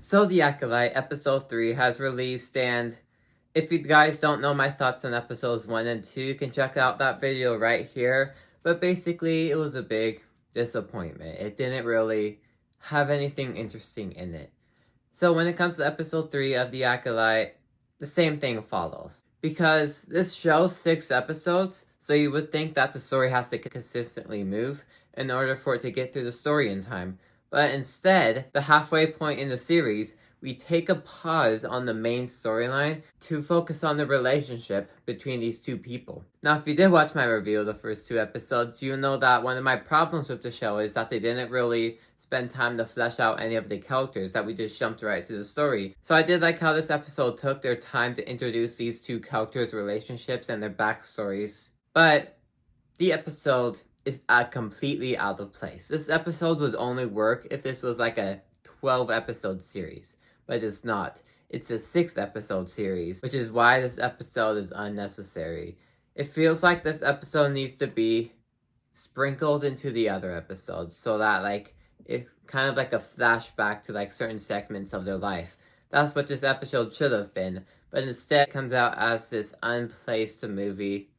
So The Acolyte, episode 3 has released, and if you guys don't know my thoughts on episodes 1 and 2, you can check out that video right here. But basically, it was a big disappointment. It didn't really have anything interesting in it. So when it comes to episode 3 of The Acolyte, the same thing follows. Because this show's 6 episodes, so you would think that the story has to consistently move in order for it to get through the story in time. But instead, the halfway point in the series, we take a pause on the main storyline to focus on the relationship between these two people. Now, if you did watch my review of the first 2 episodes, you know that one of my problems with the show is that they didn't really spend time to flesh out any of the characters, that we just jumped right to the story. So I did like how this episode took their time to introduce these two characters' relationships and their backstories. But the episode is completely out of place. This episode would only work if this was like a 12 episode series, but it's not. It's a 6 episode series, which is why this episode is unnecessary. It feels like this episode needs to be sprinkled into the other episodes so that like it's kind of like a flashback to like certain segments of their life. That's what this episode should have been, but instead it comes out as this unplaced movie,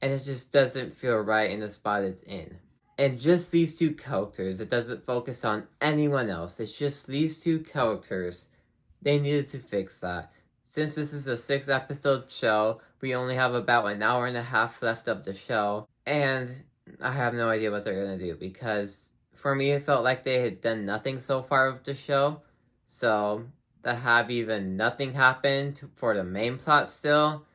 and it just doesn't feel right in the spot it's in. And just these two characters, it doesn't focus on anyone else. It's just these two characters. They needed to fix that. Since this is a 6 episode show, we only have about an hour and a half left of the show. And I have no idea what they're going to do, because for me it felt like they had done nothing so far with the show. So to have even nothing happen for the main plot still,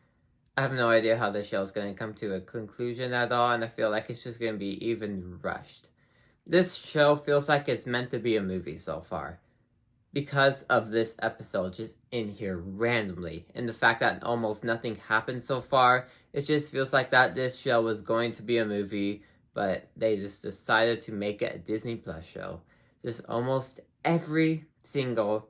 I have no idea how the show is going to come to a conclusion at all, and I feel like it's just going to be even rushed. This show feels like it's meant to be a movie so far, because of this episode just in here randomly, and the fact that almost nothing happened so far. It just feels like that this show was going to be a movie, but they just decided to make it a Disney Plus show. Just almost every single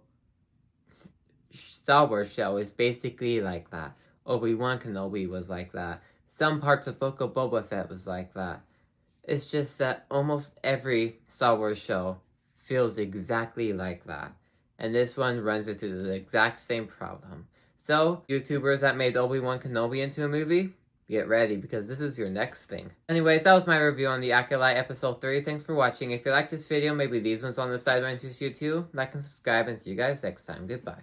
Star Wars show is basically like that. Obi-Wan Kenobi was like that. Some parts of Book of Boba Fett was like that. It's just that almost every Star Wars show feels exactly like that. And this one runs into the exact same problem. So, YouTubers that made Obi-Wan Kenobi into a movie, get ready, because this is your next thing. Anyways, that was my review on The Acolyte episode 3. Thanks for watching. If you liked this video, maybe these ones on the side will interest you too. Like and subscribe, and see you guys next time. Goodbye.